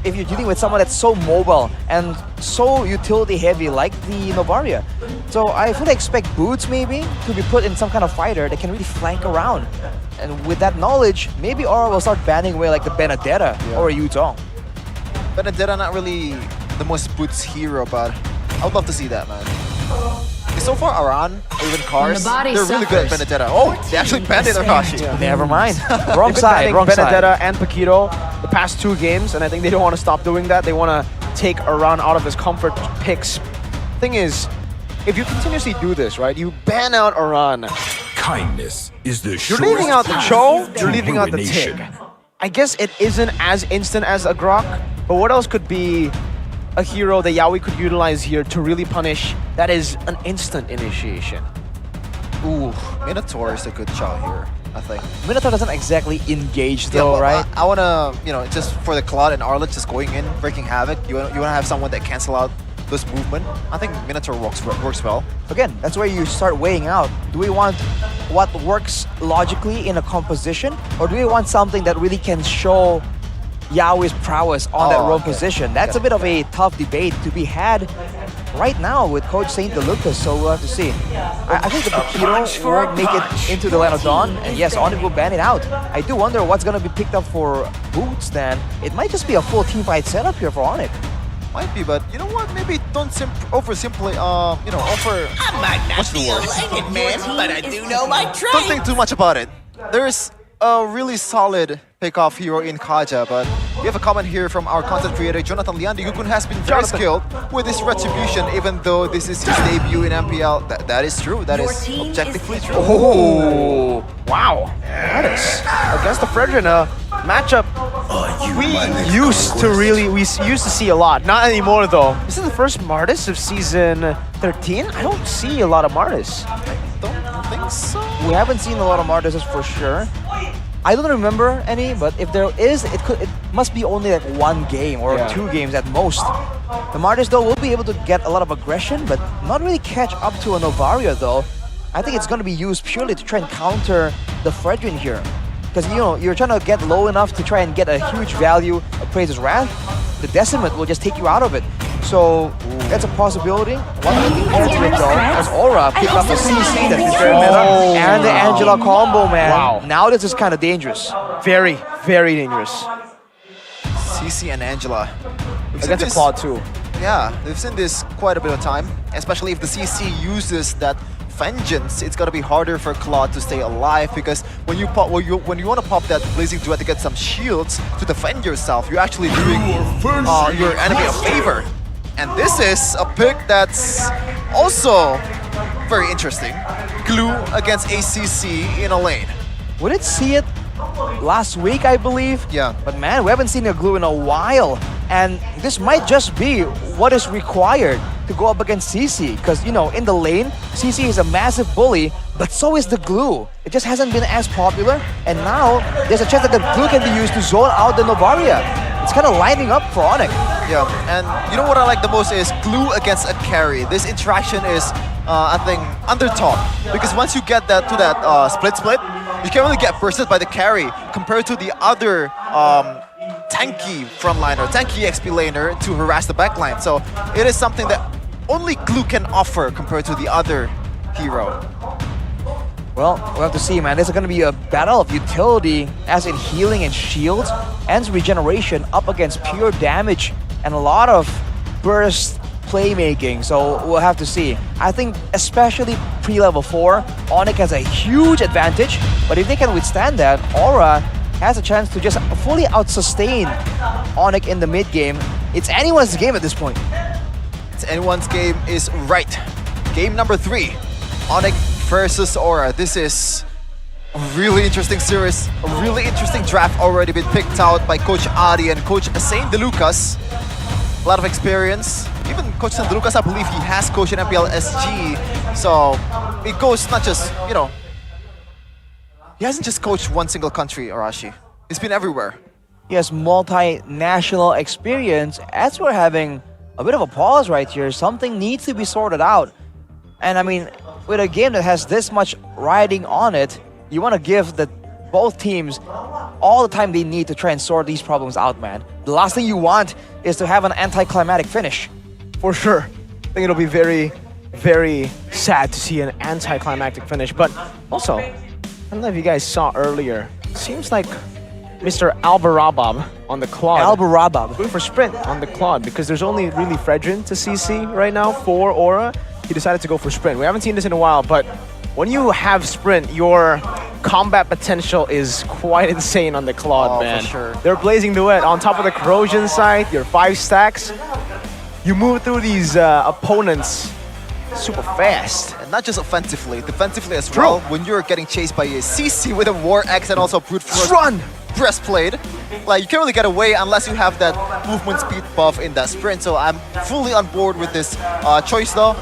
if you're dealing with someone that's so mobile and so utility heavy like the Novaria. So I fully expect Boots maybe to be put in some kind of fighter that can really flank around. And with that knowledge, maybe Aura will start banning away like the Benedetta or a Yutong. Benedetta not really the most Boots hero, but I would love to see that, man. So far, Aran or even Cars, they're really good at Benedetta. Oh, they actually banned it, Arashi. Yeah. Never mind. Wrong side, wrong Benedetta side. and Paquito the past 2 games, and I think they don't want to stop doing that. They want to take Aran out of his comfort picks. Thing is, if you continuously do this, right, you ban out Aran. Kindness is the You're leaving out the Cho, you're leaving out the ruination. Tig. I guess it isn't as instant as a Grok, but what else could be a hero that Yaoi could utilize here to really punish that is an instant initiation? Ooh, Minotaur is a good shot here, I think. Minotaur doesn't exactly engage though, but right? I want to, you know, just for the Claude and Arlet just going in, breaking havoc, you want to have someone that cancel out those movement. I think Minotaur works well. Again, that's where you start weighing out. Do we want what works logically in a composition, or do we want something that really can show Yaoi's prowess on that roam position? That's a bit of a tough debate to be had right now with Coach Saint DeLucas, so we'll have to see. I think the Paquito won't make it into the Land of Dawn, and yes, ONIC will ban it out. I do wonder what's going to be picked up for Boots then. It might just be a full teamfight setup here for ONIC. Might be, but you know what? Maybe don't offer. I might not be a legend man, but I do know my trade. Don't think too much about it. There's a really solid pickoff hero in Kaja, but we have a comment here from our content creator Jonathan Liandi. Gukun has been very skilled with his retribution, even though this is his debut in MPL. That is true. That is objectively true. Oh, wow. That is against the Fredrin, matchup we used to see a lot. Not anymore though. This is the first Martis of season 13. I don't see a lot of Martis. Don't think so. We haven't seen a lot of Martises for sure. I don't remember any, but if there is, it must be only like 1 game or 2 games at most. The Martis though will be able to get a lot of aggression, but not really catch up to a Novaria though. I think it's going to be used purely to try and counter the Fredrin here. Because, you know, you're trying to get low enough to try and get a huge value of Praise's Wrath. The Decimate will just take you out of it. So, that's a possibility. One thing to it though, as Aura picked up the CC that's been very meta, and the Angela combo, man. Wow. Now this is kind of dangerous. Very, very dangerous. CC and Angela. Against a Claude too. Yeah, we've seen this quite a bit of time, especially if the CC uses that Vengeance. It's gonna be harder for Claude to stay alive, because when you want to pop that Blazing Duet to get some shields to defend yourself, you're actually doing your enemy a favor. And this is a pick that's also very interesting. Glue against ACC in a lane. We did see it last week, I believe. Yeah. But man, we haven't seen a glue in a while. And this might just be what is required to go up against CC. Because, you know, in the lane, CC is a massive bully, but so is the glue. It just hasn't been as popular. And now, there's a chance that the glue can be used to zone out the Novaria. It's kind of lining up for ONIC. Yeah, and you know what I like the most is glue against a carry. This interaction is, I think, under top. Because once you get that to that split, you can only get bursted by the carry compared to the other tanky frontliner, tanky XP laner to harass the backline. So it is something that only glue can offer compared to the other hero. Well, we'll have to see, man. This is going to be a battle of utility, as in healing and shields, and regeneration up against pure damage and a lot of burst playmaking. So we'll have to see. I think especially pre-level 4, ONIC has a huge advantage, but if they can withstand that, Aura has a chance to just fully out-sustain ONIC in the mid-game. It's anyone's game at this point. It's anyone's game is right. Game number 3, ONIC versus Aura. This is a really interesting series, a really interesting draft already been picked out by Coach Adi and Coach Saint DeLucas. A lot of experience. Even Coach Saint DeLucas, I believe he has coached in MPL SG. So it goes not just, you know, he hasn't just coached one single country, Arashi. He's been everywhere. He has multinational experience. As we're having a bit of a pause right here, something needs to be sorted out. And I mean, with a game that has this much riding on it, you want to give the both teams all the time they need to try and sort these problems out, man. The last thing you want is to have an anticlimactic finish. For sure. I think it'll be very, very sad to see an anticlimactic finish. But also, I don't know if you guys saw earlier, seems like Mr. Albarabab on the Claude. Albarabab. Going for sprint on the Claude because there's only really Fredrin to CC right now for Aura. He decided to go for sprint. We haven't seen this in a while, but when you have sprint, your combat potential is quite insane on the Claude, man. For sure. They're blazing duet on top of the corrosion side, your 5 stacks. You move through these opponents super fast. And not just offensively, defensively as well. When you're getting chased by a CC with a War X and also Brute Force Run! breastplate, like you can't really get away unless you have that movement speed buff in that sprint. So I'm fully on board with this choice though.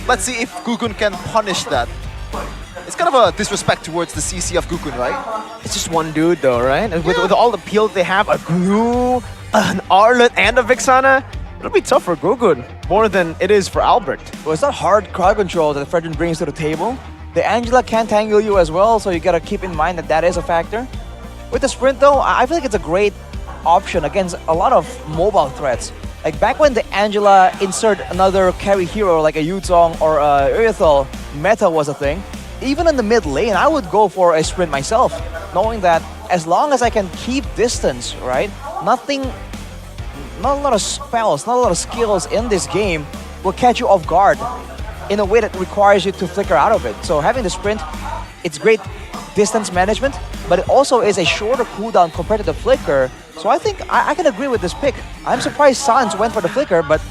Let's see if Gugun can punish that. It's kind of a disrespect towards the CC of Gugun, right? It's just one dude though, right? And with all the peel they have, a Gnu, an Arlet, and a Vixana, it'll be tough for Gugun more than it is for Albert. Well, it's not hard crowd control that Fredrin brings to the table. The Angela can tangle you as well, so you gotta keep in mind that that is a factor. With the sprint though, I feel like it's a great option against a lot of mobile threats. Like back when the Angela insert another carry hero like a Yuzong or a Uriethel meta was a thing, even in the mid lane, I would go for a sprint myself, knowing that as long as I can keep distance, right? Not a lot of spells, not a lot of skills in this game will catch you off guard in a way that requires you to flicker out of it. So having the sprint, it's great distance management, but it also is a shorter cooldown compared to the flicker. So I think I can agree with this pick. I'm surprised Sans went for the flicker, but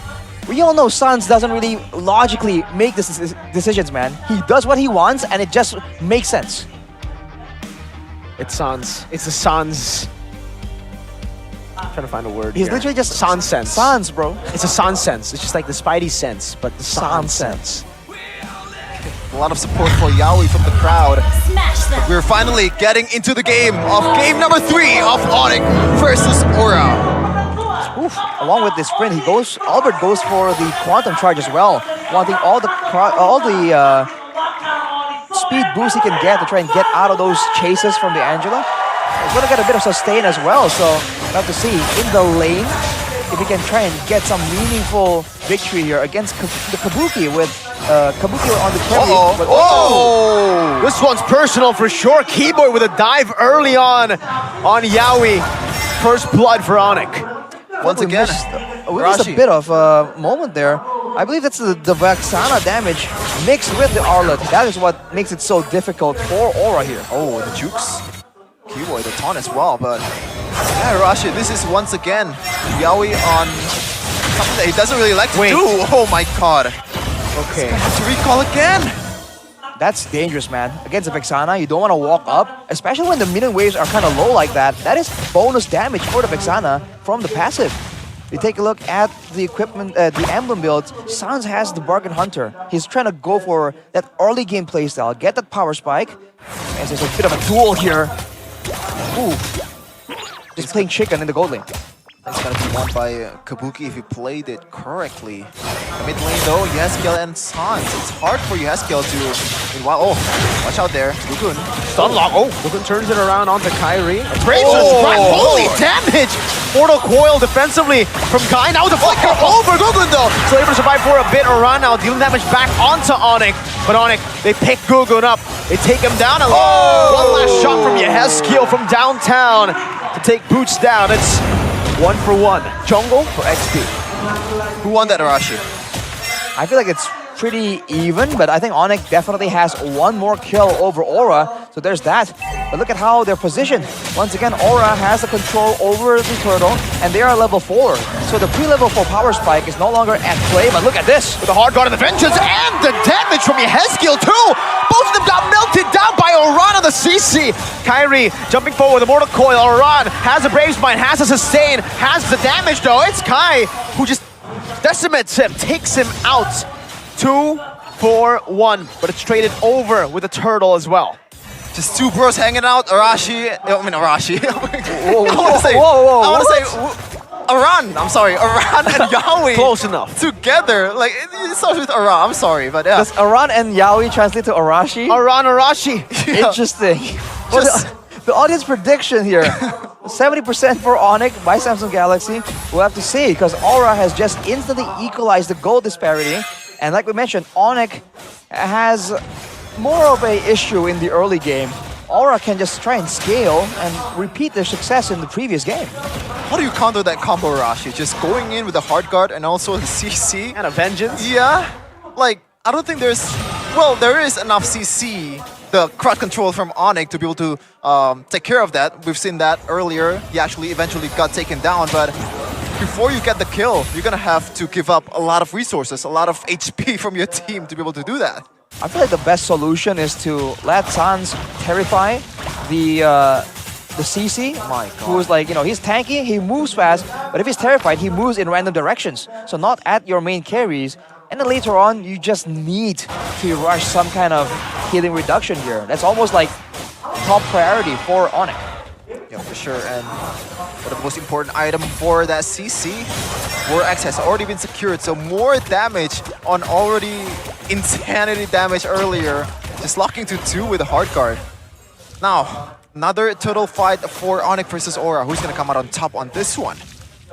we all know Sans doesn't really logically make these decisions, man. He does what he wants, and it just makes sense. It's Sans. It's a Sans. I'm trying to find a word. He's here. literally just Sans sense. Sans, bro. It's a Sans sense. It's just like the Spidey sense, but the Sans sense. A lot of support for Yaoi from the crowd. Smash them. We're finally getting into the game of game number 3 of ONIC versus Aura. Oof. Along with this sprint, Albert goes for the quantum charge as well, wanting all the speed boost he can get to try and get out of those chases from the Angela. He's gonna get a bit of sustain as well, so we'll have to see in the lane if he can try and get some meaningful victory here against the Kabuki with Kabuki on the carry. But, Oh! This one's personal for sure. Keyboy with a dive early on Yaoi. First blood for ONIC. Once we again, missed a bit of a moment there. I believe that's the Vexana damage mixed with the Arlet. That is what makes it so difficult for Aura here. Oh, the jukes. Keyboy, the taunt as well, but yeah, Rashi, this is once again Yaoi on something that he doesn't really like to do. Oh my god. Okay. Have to recall again. That's dangerous, man. Against the Vexana, you don't want to walk up, especially when the minion waves are kind of low like that. That is bonus damage for the Vexana from the passive. You take a look at the equipment, the emblem builds. Sans has the Bargain Hunter. He's trying to go for that early game playstyle, get that power spike. And there's a bit of a duel here. Ooh. Just playing chicken in the gold lane. It's gonna be won by Kabuki if he played it correctly. The mid lane though, Yeskel and Sans. It's hard for Yeskel to... Meanwhile, oh, watch out there. Gugun. Stun lock. Oh, Gugun turns it around onto Kyrie. Brazer's right. Holy damage! Mortal Coil defensively from Kai. Now the flicker over Gugun though. So able to survive for a bit. Around now dealing damage back onto ONIC. But ONIC, they pick Gugun up. They take him down. And one last shot from Yeskel from downtown to take Boots down. It's 1-for-1. Jungle for XP. Who won that, Arashi? I feel like it's pretty even, but I think ONIC definitely has one more kill over Aura, so there's that. But look at how they're positioned. Once again, Aura has the control over the turtle, and they are level 4. So the pre-level 4 power spike is no longer at play, but look at this. With the hard guard and the vengeance, and the damage from Yehezkiel too! Both of them got melted down by Oran on the CC. Kyrie jumping forward with a Mortal Coil. Oran has a Brave Spine, has a sustain, has the damage though. It's Kai who just decimates him, takes him out. 2-4-1, but it's traded over with a turtle as well. Just two bros hanging out. Arashi. I mean, Arashi. Whoa, I want to say. whoa, I want to say. Aran. I'm sorry. Aran and Yaoi. Close enough. Together. Like, it starts with Aran. I'm sorry, but yeah. Does Aran and Yaoi translate to Arashi? Aran Arashi. Yeah. Interesting. Just The audience prediction here, 70% for ONIC by Samsung Galaxy. We'll have to see, because Aura has just instantly equalized the goal disparity. And like we mentioned, ONIC has more of a issue in the early game. Aura can just try and scale and repeat their success in the previous game. How do you counter that combo, Rashi? Just going in with the hard guard and also the CC? And a vengeance. Yeah. Like, I don't think there's... Well, there is enough CC, the crowd control from ONIC to be able to take care of that. We've seen that earlier. He actually eventually got taken down, but before you get the kill, you're gonna have to give up a lot of resources, a lot of HP from your team to be able to do that. I feel like the best solution is to let Sans terrify the CC, My God. who's like, you know, he's tanky, he moves fast, but if he's terrified, he moves in random directions. So not at your main carries. And then later on, you just need to rush some kind of healing reduction here. That's almost like top priority for ONIC. Yeah, for sure. And one of the most important item for that CC, War X has already been secured, so more damage on already insanity damage earlier. Just locking to 2 with a hard guard. Now, another total fight for ONIC versus Aura. Who's gonna come out on top on this one?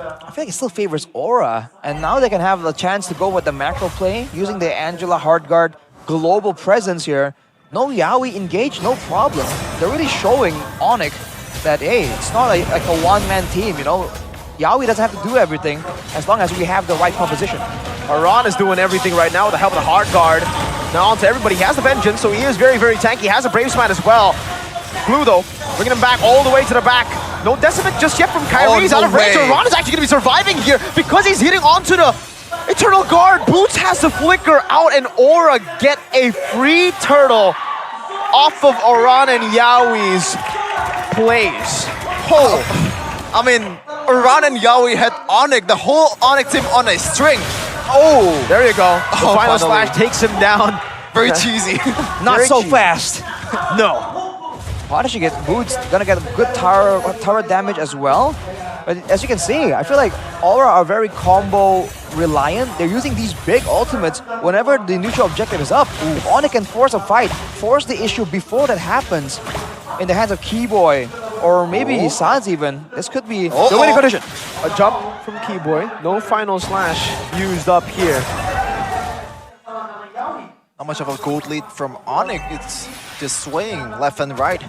I feel like it still favors Aura, and now they can have the chance to go with the macro play, using the Angela hard guard global presence here. No Yaoi engaged, no problem. They're really showing ONIC that, hey, it's not like a one-man team, you know? Yaoi doesn't have to do everything as long as we have the right composition. Aran is doing everything right now with the help of the hard guard. Now on to everybody. He has the vengeance, so he is very, very tanky. He has a brave smite as well. Blue though, bringing him back all the way to the back. No decimate just yet from Kyrie. He's out of range. Aran is actually going to be surviving here because he's hitting onto the Eternal Guard. Boots has to flicker out and Aura get a free turtle off of Aran and Yaoi's plays. Oh, I mean, Aran and Yaoi had ONIC, the whole ONIC team on a string. Oh, there you go. The Oh, final finally. slash takes him down. Very cheesy. Not Very so cheap. fast. No. Prodigy get Boots, gonna get good tower damage as well. But as you can see, I feel like Aura are very combo reliant. They're using these big ultimates whenever the neutral objective is up. If ONIC can force a fight, force the issue before that happens in the hands of Keyboy, or maybe Sans even, this could be the winning condition. A jump from Keyboy. No final slash used up here. Not much of a gold lead from ONIC. It's just swaying left and right.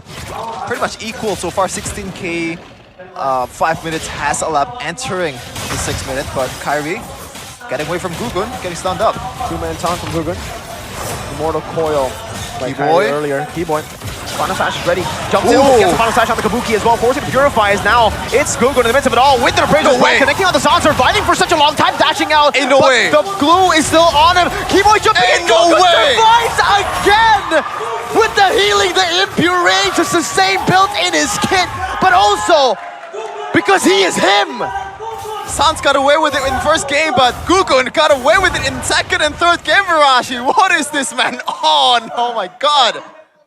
Pretty much equal so far. 16k, 5 minutes has allowed entering the 6 minutes, but Kyrie getting away from Gugun, getting stunned up. 2-man taunt from Gugun. Immortal Coil. Like Keyboy. earlier. Keyboy. Final slash is ready. Jumps in. Gets the final slash on the Kabuki as well. Forcing Purifies now. It's Gugun in the midst of it all with the appraisal. No way. Connecting on the Zon. Surviving for such a long time. Dashing out. Ain't no but way. the glue is still on him. Keyboy jumping in. Ain't no Gugun way. survives again. With the healing, the impure rage. Just the same built in his kit. But also because he is him. Sans got away with it in first game, but Gugun got away with it in second and third game, Varashi. What is this man on? Oh my god.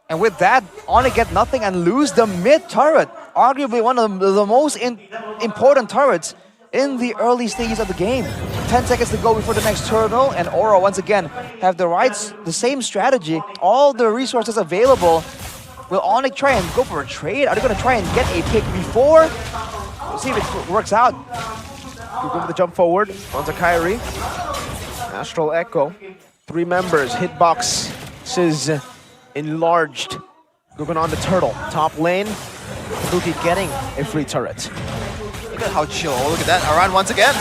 And with that, ONIC get nothing and lose the mid turret. Arguably one of the most important turrets in the early stages of the game. 10 seconds to go before the next turtle, and Aura once again have the same strategy, all the resources available. Will ONIC try and go for a trade? Are they going to try and get a pick before? We'll see if it works out. Gugun with the jump forward onto Kyrie. Astral Echo. 3 members. Hitboxes enlarged. Gugun on the turtle. Top lane. Kabuki getting a free turret. Look at how chill. Oh, look at that. Aran once again.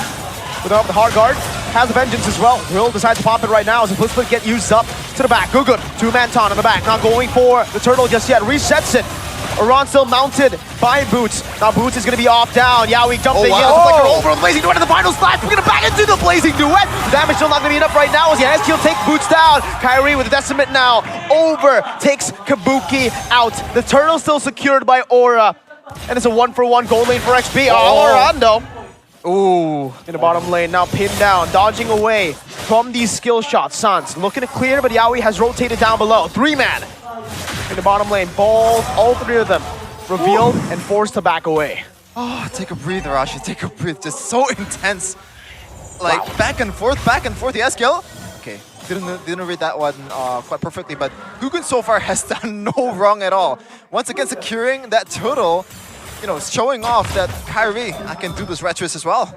Without the hard guard. Has the vengeance as well. Will decides to pop it right now as the flip split get used up to the back. Gugun. 2-man taunt on the back. Not going for the turtle just yet. Resets it. Aran still mounted by Boots. Now Boots is going to be off down. Yaoi jumping in. Over on the Blazing Duet in the final slash. We're going to back into the Blazing Duet. The damage still not going to be enough right now as Yanezki'll take Boots down. Kyrie with the Decimate now. Over takes Kabuki out. The turtle still secured by Aura. And it's a 1-for-1 gold lane for XP. Orlando. Ooh. In the bottom lane, now pinned down, dodging away from these skill shots. Sans looking to clear, but Yaoi has rotated down below. 3-man in the bottom lane. Balls, all 3 of them revealed and forced to back away. Oh, take a breather, Rashi. Take a breath. Just so intense. Like, back and forth, back and forth. Yes, Gil. Okay, didn't read that one quite perfectly, but Gugun so far has done no wrong at all. Once again, securing that turtle, you know, showing off that Kyrie, I can do this retros as well.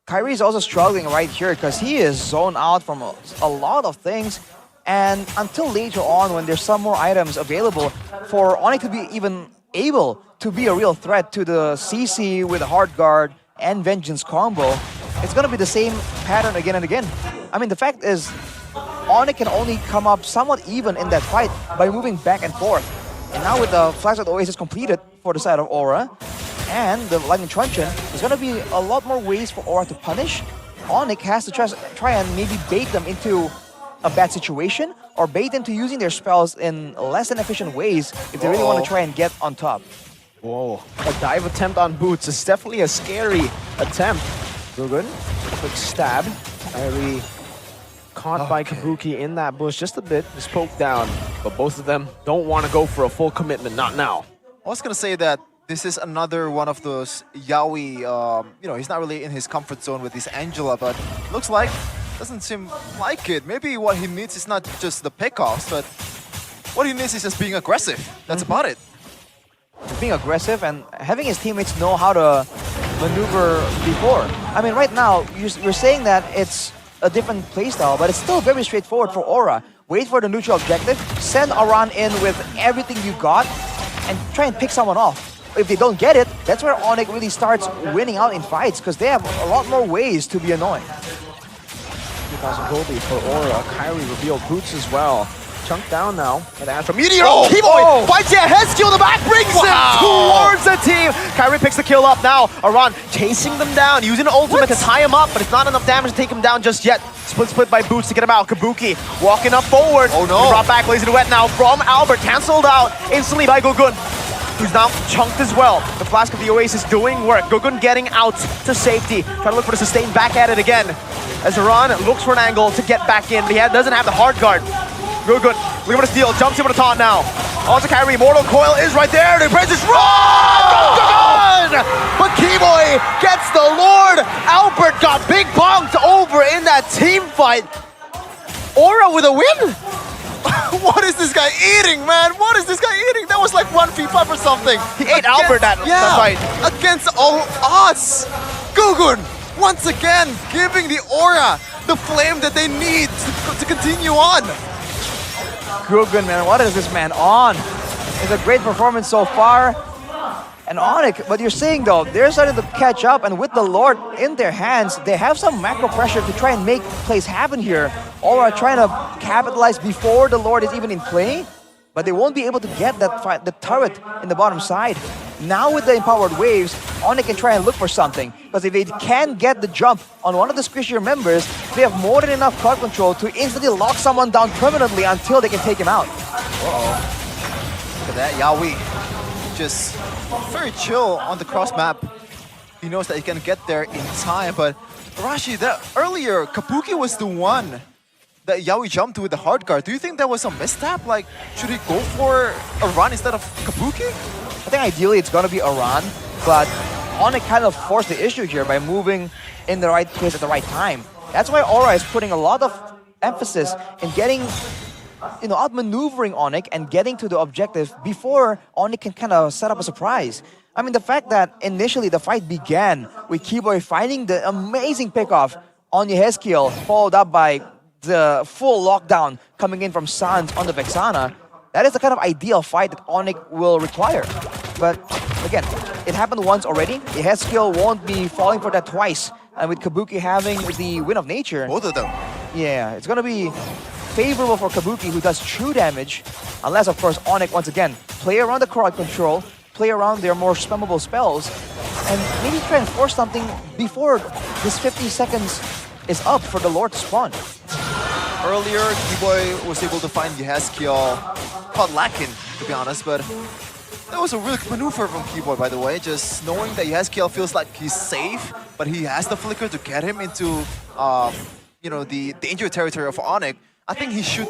Kyrie is also struggling right here because he is zoned out from a lot of things. And until later on, when there's some more items available for ONIC to be even able to be a real threat to the CC with a hard guard and vengeance combo, it's gonna be the same pattern again and again. I mean, the fact is, ONIC can only come up somewhat even in that fight by moving back and forth. And now with the Flash of the Oasis completed for the side of Aura, and the Lightning Truncheon, there's gonna be a lot more ways for Aura to punish. ONIC has to try and maybe bait them into a bad situation, or bait them to using their spells in less than efficient ways if they really want to try and get on top. Whoa, a dive attempt on Boots is definitely a scary attempt. Gugun, quick stab. Kyrie caught by Kabuki in that bush just a bit, just poked down. But both of them don't want to go for a full commitment, not now. I was gonna say that this is another one of those Yaoi, you know, he's not really in his comfort zone with this Angela, but looks like, doesn't seem like it. Maybe what he needs is not just the pickoffs, but what he needs is just being aggressive. That's about it. Being aggressive and having his teammates know how to maneuver before. I mean, right now, you're saying that it's a different playstyle, but it's still very straightforward for Aura. Wait for the neutral objective, send Aran in with everything you got, and try and pick someone off. If they don't get it, that's where ONIC really starts winning out in fights, because they have a lot more ways to be annoying. 2,000 goldie for Aura. Kyrie revealed Boots as well. Chunk down now. And Astro Meteor. Oh, Keyboy finds the head skill. The back brings him towards the team. Kyrie picks the kill up now. Aran chasing them down, using an ultimate to tie him up, but it's not enough damage to take him down just yet. Split by Boots to get him out. Kabuki walking up forward. Oh no. Brought back Lazy Duet now from Albert. Cancelled out instantly by Gugun, who's now chunked as well. The Flask of the Oasis doing work. Gugun getting out to safety. Trying to look for the sustain back at it again. As Aran looks for an angle to get back in, but he doesn't have the hard guard. Gugun, looking for the steal, jumps in with a taunt now. Also Kyrie, Mortal Coil is right there. The Princess run! But Keyboy gets the Lord. Albert got big bumped over in that team fight. Aura with a win? What is this guy eating, man? What is this guy eating? That was like 1v5 or something. He ate Albert that fight. Against all odds. Gugun, once again, giving the Aura the flame that they need to continue on. Gugun, man, what is this man on? It's a great performance so far. And ONIC, but you're saying though, they're starting to catch up, and with the Lord in their hands, they have some macro pressure to try and make plays happen here. Or are trying to capitalize before the Lord is even in play, but they won't be able to get that the turret in the bottom side. Now with the empowered waves, ONIC can try and look for something, because if they can get the jump on one of the squishier members, they have more than enough crowd control to instantly lock someone down permanently until they can take him out. Look at that, Yaoi. Just very chill on the cross map. He knows that he can get there in time, but Rashi, earlier, Kabuki was the one that Yaoi jumped with the hard guard. Do you think that was a misstep? Like, should he go for a run instead of Kabuki? I think ideally it's going to be Aran, but ONIC kind of forced the issue here by moving in the right place at the right time. That's why Aura is putting a lot of emphasis in getting, outmaneuvering ONIC and getting to the objective before ONIC can kind of set up a surprise. I mean, the fact that initially the fight began with Keyboy finding the amazing pickoff on Yehezkiel, followed up by the full lockdown coming in from Sans on the Vexana, that is the kind of ideal fight that ONIC will require. But again, it happened once already. Yehezkiel won't be falling for that twice. And with Kabuki having the Wind of Nature, Both of them. yeah, it's gonna be favorable for Kabuki, who does true damage, unless of course ONIC once again play around the crowd control, play around their more spammable spells, and maybe try and force something before this 50 seconds is up for the Lord to spawn. Earlier, Keyboy was able to find Yehezkiel caught lacking, to be honest, but that was a really good maneuver from Keyboy, by the way. Just knowing that Yehezkiel feels like he's safe, but he has the flicker to get him into, the danger territory of ONIC. I think he should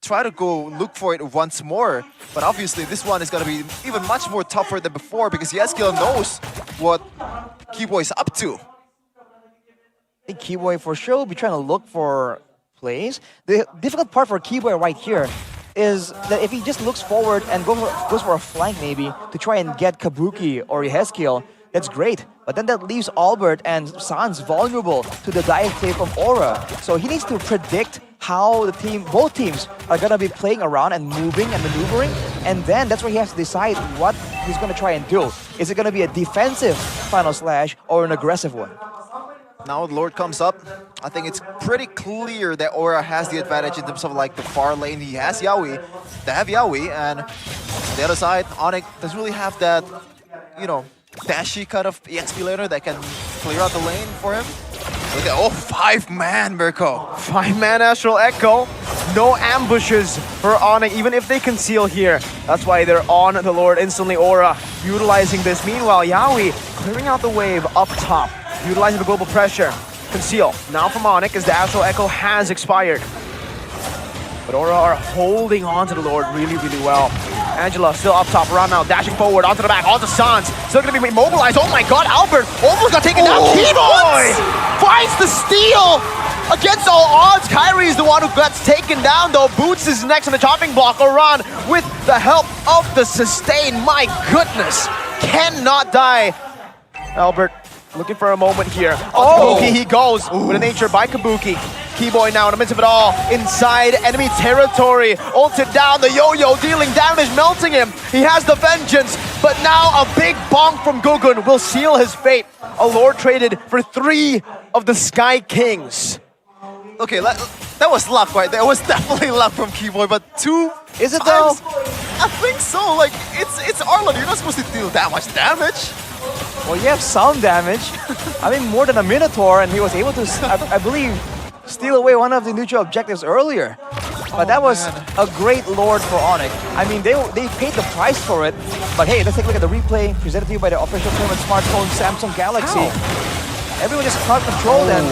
try to go look for it once more. But obviously, this one is going to be even much more tougher than before because Yehezkiel knows what Keyboy is up to. I think Keyboy for sure will be trying to look for plays. The difficult part for Keyboy right here is that if he just looks forward and goes for a flank maybe to try and get Kabuki or Yehezkiel, that's great. But then that leaves Albert and Sans vulnerable to the dive play from Aura. So he needs to predict how both teams are gonna be playing around and moving and maneuvering, and then that's where he has to decide what he's gonna try and do. Is it gonna be a defensive Final Slash or an aggressive one? Now Lord comes up. I think it's pretty clear that Aura has the advantage in terms of like the far lane. He has Yaoi. They have Yaoi, and on the other side, ONIC doesn't really have that, you know, dashy kind of EXP laner that can clear out the lane for him. Look at, oh, 5-man Mirko. 5-man Astral Echo. No ambushes for ONIC, even if they conceal here. That's why they're on the Lord instantly. Aura utilizing this. Meanwhile, Yaoi clearing out the wave up top, utilizing the global pressure. Conceal now from ONIC as the Astral Echo has expired. But Aura are holding on to the Lord really, really well. Angela still up top, around now, dashing forward, onto the back, onto Sans. Still gonna be immobilized. Oh my god, Albert almost got taken down. Keyboy finds the steal against all odds. Kyrie is the one who gets taken down though. Boots is next on the chopping block. Around with the help of the sustain. My goodness, cannot die. Albert looking for a moment here. Oh, Kabuki he goes with a nature by Kabuki. Keyboy now in the midst of it all, inside enemy territory, ulted down, the yo-yo dealing damage, melting him. He has the vengeance, but now a big bonk from Gugun will seal his fate. A Lord traded for 3 of the Sky Kings. Okay, that was luck, right? That was definitely luck from Keyboy, but 2 Is it though? times, I think so. Like, it's Arlan. You're not supposed to deal that much damage. Well, you have some damage. I mean, more than a Minotaur, and he was able to, I believe, steal away one of the neutral objectives earlier. But that was a great Lord for ONIC. I mean, they paid the price for it. But hey, let's take a look at the replay presented to you by the official tournament smartphone Samsung Galaxy. Everyone just crowd controlled and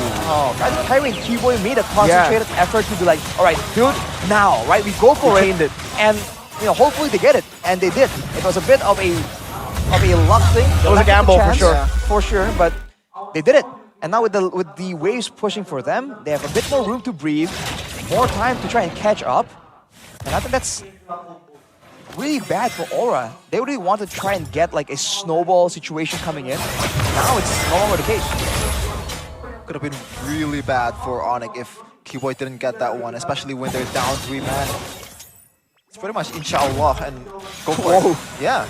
I think Kyrie and Keyboy made a concentrated effort to be like, all right, dude, now, right? We go for it. And you know, hopefully they get it. And they did. It was a bit of a luck thing. It was a gamble for sure. For sure, but they did it. And now with the waves pushing for them, they have a bit more room to breathe, more time to try and catch up. And I think that's really bad for Aura. They really want to try and get like a snowball situation coming in. Now it's no longer the case. Could have been really bad for ONIC if Keyboy didn't get that one, especially when they're down 3-man. It's pretty much inshallah and go for it. Yeah.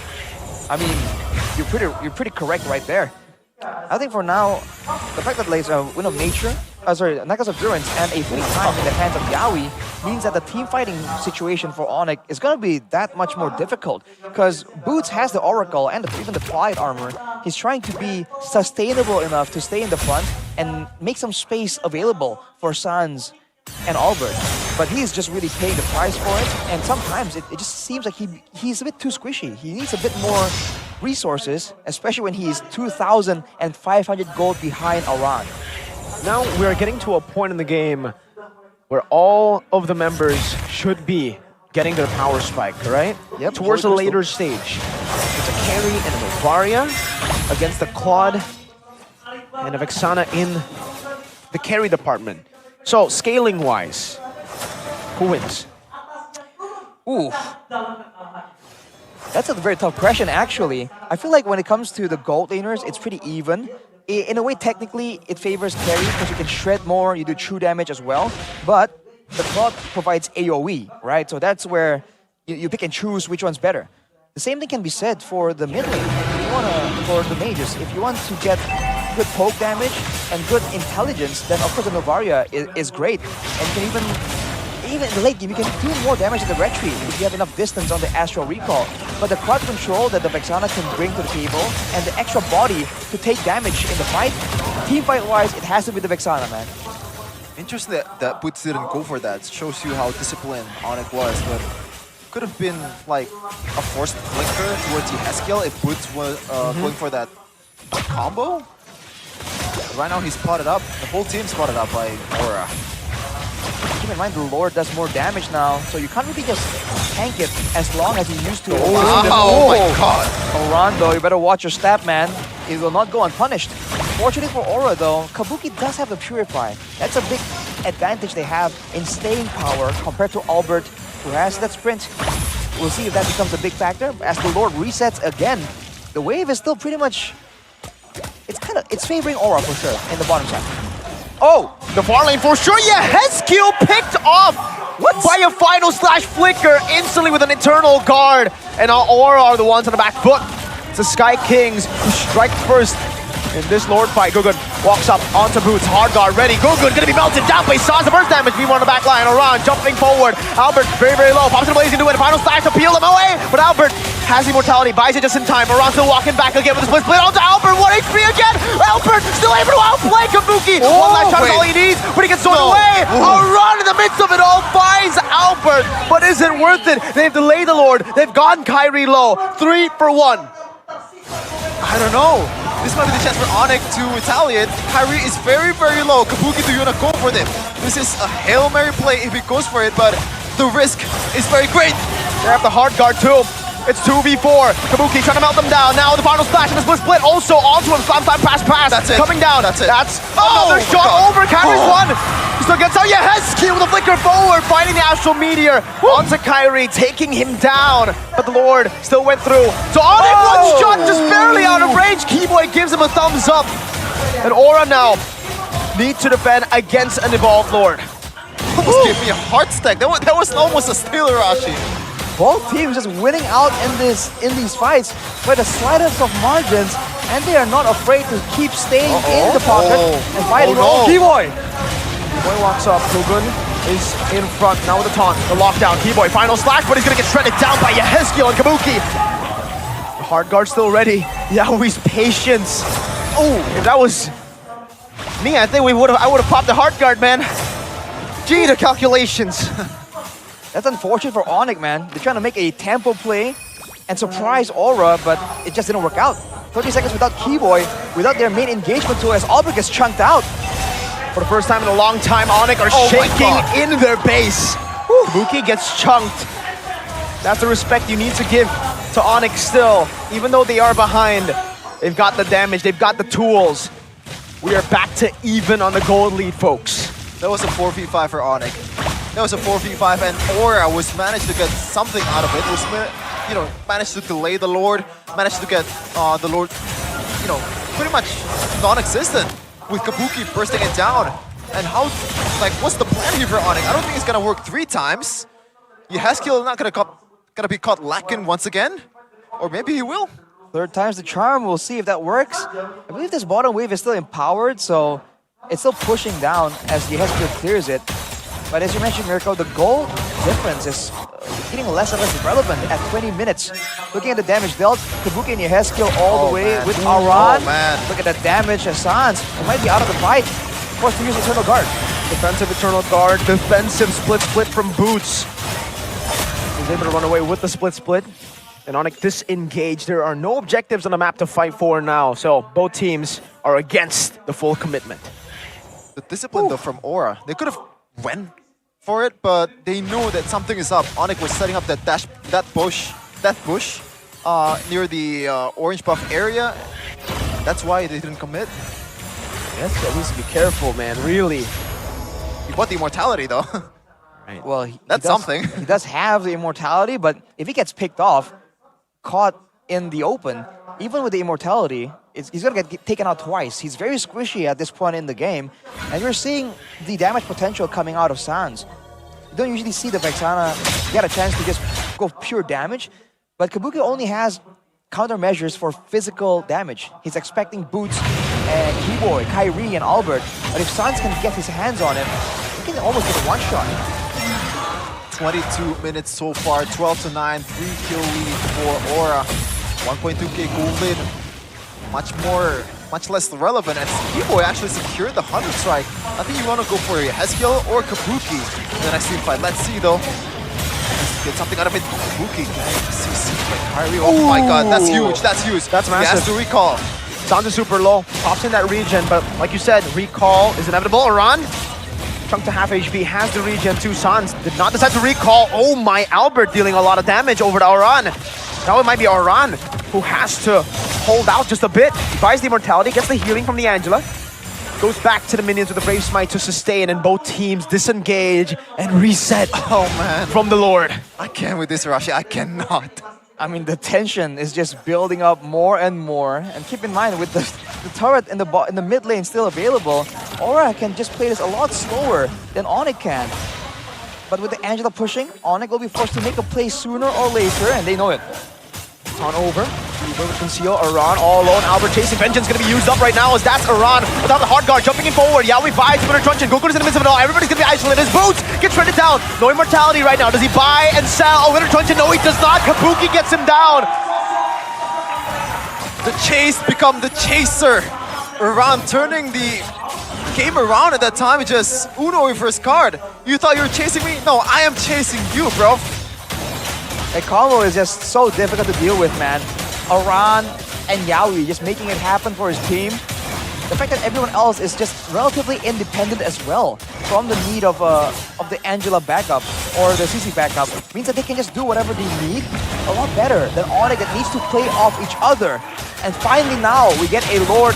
I mean, you're pretty correct right there. I think for now, the fact that there's a Wind of Nature, Necklace of Durance and a fleeting time in the hands of Yaoi means that the team fighting situation for ONIC is going to be that much more difficult. Because Boots has the Oracle and even the Plied armor. He's trying to be sustainable enough to stay in the front and make some space available for Sans and Albert. But he's just really paying the price for it. And sometimes it just seems like he's a bit too squishy. He needs a bit more resources, especially when he's 2,500 gold behind Aran. Now we are getting to a point in the game where all of the members should be getting their power spike, right? Yep. Towards the later stage. It's a carry and a Novaria against the Claude and a Vexana in the carry department. So scaling-wise, who wins? Ooh. That's a very tough question, actually. I feel like when it comes to the gold laners, it's pretty even. In a way, technically, it favors carry because you can shred more, you do true damage as well. But the Claude provides AoE, right? So that's where you pick and choose which one's better. The same thing can be said for the mid lane. For the mages, if you want to get good poke damage and good intelligence, then of course the Novaria is great. And you can even in the late game, you can do more damage in the retreat if you have enough distance on the Astral Recall. But the quad control that the Vexana can bring to the table and the extra body to take damage in the fight, team fight-wise, it has to be the Vexana, man. Interesting that Boots didn't go for that. It shows you how disciplined ONIC was, but could have been like a forced flicker towards Yehezkiel if Boots was going for that combo. But right now he's spotted up. The whole team's spotted up by Aura. Keep in mind the Lord does more damage now, so you can't really just tank it as long as you used to. Oh my god! Rondo, you better watch your stat, man. It will not go unpunished. Fortunately for Aura though, Kabuki does have the Purify. That's a big advantage they have in staying power compared to Albert, who has that sprint. We'll see if that becomes a big factor. As the Lord resets again, the wave is still pretty much... It's favoring Aura for sure in the bottom side. Oh, the far lane for sure. Yeah, Heskill picked off by a final slash flicker instantly with an eternal guard. And now Aura are the ones on the back foot. It's the Sky Kings who strike first in this Lord fight. Gugun walks up onto Boots, hard guard ready. Gugun gonna be melted down by Sans, the first damage. V1 on the back line, around, jumping forward. Albert very, very low. Pops in the blaze into it. Final slash to peel him away. But Albert has immortality, buys it just in time. Around still walking back again with the split onto Albert. 1 HP again. Albert still able to outplay Kabuki. One last shot is all he needs, but he gets thrown away. Around in the midst of it all finds Albert, but is it worth it? They've delayed the Lord. They've gotten Kyrie low. 3 for 1. I don't know. This might be the chance for ONIC to retaliate. Kyrie is very, very low. Kabuki to Yuna go for them. This is a Hail Mary play if he goes for it, but the risk is very great. They have the hard guard too. It's 2v4. Kabuki trying to melt them down. Now the final splash and the split also onto him. Slam, pass. That's it. Coming down. That's it. That's another shot over. Kyrie's one. He still gets out. Yeah, Hesky with a flicker forward, fighting the Astral Meteor onto Kyrie, taking him down. But the Lord still went through. So ONIC one shot, just barely out of range. Keyboy gives him a thumbs up. And Aura now need to defend against an evolved Lord. Almost gave me a heart stack. That was almost a steal, Rashi. Both teams just winning out in these fights by the slightest of margins, and they are not afraid to keep staying in the pocket and fighting. Keyboy! Keyboy walks up. Gugun is in front now with the taunt. The lockdown. Keyboy final slash, but he's gonna get shredded down by Yehezkiel and Kabuki. The hard guard still ready. Yahui's patience. Oh, if that was me, I think I would have popped the hard guard, man. Gee, the calculations. That's unfortunate for ONIC, man. They're trying to make a tempo play and surprise Aura, but it just didn't work out. 30 seconds without Keyboy, without their main engagement tool as Albert gets chunked out. For the first time in a long time, ONIC are shaking in their base. Kabuki gets chunked. That's the respect you need to give to ONIC still. Even though they are behind, they've got the damage, they've got the tools. We are back to even on the gold lead, folks. That was a 4v5 for ONIC. That was a 4v5, and Aura was managed to get something out of it. Was, you know, managed to delay the Lord, managed to get the Lord, you know, pretty much non-existent with Kabuki bursting it down. And how, like, what's the plan here for ONIC? I don't think it's gonna work 3 times. Yehezkiel not gonna be caught lacking once again, or maybe he will. 3rd time's the charm. We'll see if that works. I believe this bottom wave is still empowered, so it's still pushing down as Yehezkiel clears it. But as you mentioned, Mirko, the gold difference is getting less and less relevant at 20 minutes. Looking at the damage dealt, Kabuki and Yehezkiel all the way with Aran. Look at the damage as Sans. It might be out of the fight. Forced to use Eternal Guard. Defensive Eternal Guard, defensive split from Boots. He's able to run away with the split. And ONIC disengaged. There are no objectives on the map to fight for now, so both teams are against the full commitment. The discipline though from Aura, they could have went for it, but they knew that something is up. ONIC was setting up that bush near the orange buff area. That's why they didn't commit. Yes, at least be careful, man. Really. He bought the immortality though. Right. Well, that's something. He does have the immortality, but if he gets picked off, caught in the open, even with the immortality, he's gonna get taken out twice. He's very squishy at this point in the game, and you're seeing the damage potential coming out of Sans. You don't usually see the Vexana get a chance to just go pure damage, but Kabuki only has countermeasures for physical damage. He's expecting Boots and Keyboy, Kyrie, and Albert, but if Sans can get his hands on him, he can almost get a one-shot. 22 minutes so far, 12-9, 3-kill lead for Aura. 1.2k gold lead. Much less relevant, and Keyboy actually secured the 100 strike. I think you want to go for Yehezkiel or Kabuki in the next team fight. Let's see though. Let's get something out of it. Kabuki. Kyrie. Oh my god, that's huge. That's huge. That's massive. He has to recall. Sans is super low. Pops in that regen, but like you said, recall is inevitable. Aran, chunk to half HP, has the regen too. Sans did not decide to recall. Oh my, Albert dealing a lot of damage over to Aran. Now it might be Aran who has to hold out just a bit. He buys the immortality, gets the healing from the Angela. Goes back to the minions with the Brave Smite to sustain, and both teams disengage and reset. Oh man, from the Lord. I can't with this Rashi. I cannot. I mean, the tension is just building up more and more. And keep in mind, with the turret in the mid lane still available, Aura can just play this a lot slower than ONIC can. But with the Angela pushing, ONIC will be forced to make a play sooner or later, and they know it. On over. Uber with conceal. Iran all alone. Albert chasing. Vengeance going to be used up right now as that's Iran without the hard guard jumping in forward. Yaoi buys Winter Truncheon. Goku's in the midst of it all. Everybody's going to be isolated. His boots get shredded down. No immortality right now. Does he buy and sell? Oh, Winter Truncheon. No, he does not. Kabuki gets him down. The chase become the chaser. Iran turning the game around at that time. It's just Uno with first card. You thought you were chasing me? No, I am chasing you, bro. A combo is just so difficult to deal with, man. Aran and Yaoi just making it happen for his team. The fact that everyone else is just relatively independent as well from the need of the Angela backup or the CC backup means that they can just do whatever they need a lot better than ONIC that needs to play off each other. And finally now we get a Lord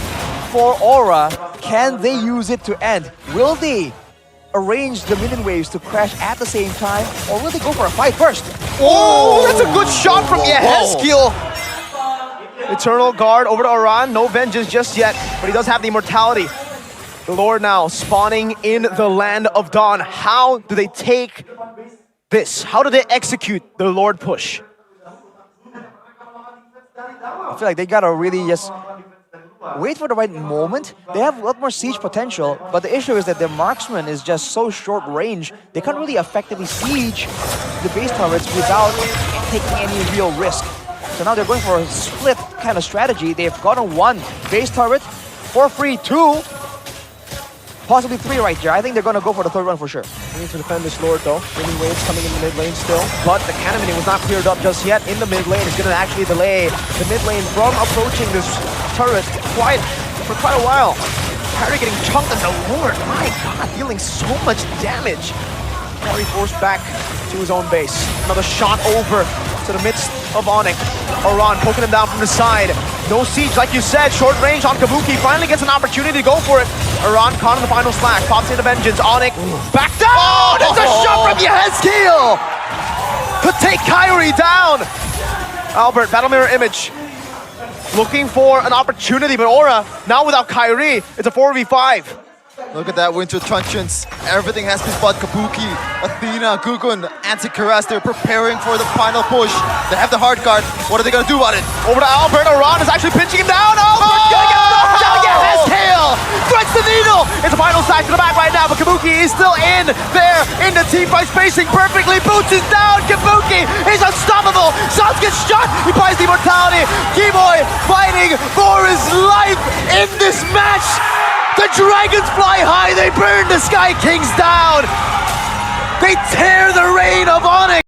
for Aura. Can they use it to end? Will they arrange the minion waves to crash at the same time, or will they go for a fight first? Oh, that's a good shot from Yehezkiel. Eternal Guard over to Aran. No vengeance just yet, but he does have the immortality. The Lord now spawning in the land of Dawn. How do they take this? How do they execute the Lord push? I feel like they gotta really just wait for the right moment. They have a lot more siege potential, but the issue is that their marksman is just so short range, they can't really effectively siege the base turrets without taking any real risk. So now they're going for a split kind of strategy. They've gotten one base turret for free, two, possibly three right here. I think they're going to go for the third one for sure. We need to defend this Lord though. Minion waves coming in the mid lane still, but the cannon minion was not cleared up just yet in the mid lane. It's going to actually delay the mid lane from approaching this turret for quite a while. Harry getting chunked, and the Lord, my god, dealing so much damage. Harry forced back to his own base. Another shot over to the midst of ONIC. Aran poking him down from the side. No siege, like you said. Short range on Kabuki. Finally gets an opportunity to go for it. Aran caught in the final slash. Pops into Vengeance. ONIC back down! Oh, there's a shot from Yehezkiel to take Kyrie down. Albert, Battle Mirror Image. Looking for an opportunity, but Aura, now without Kyrie, it's a 4v5. Look at that, Winter Truncheons. Everything has been fought. Kabuki, Athena, Gugun, Anti-Karas, they're preparing for the final push. They have the hard guard. What are they gonna do about it? Over to Albert. Aran is actually pinching him down. Albert's gonna get knocked down. Yehezkiel threads the needle. It's a final slash to the back right now, but Kabuki is still in there in the team fight, spacing perfectly. Boots is down. Kabuki is unstoppable. Sans gets shot. He buys the immortality. Keyboy fighting for his life in this match. The dragons fly high, they burn the Sky Kings down! They tear the reign of ONIC!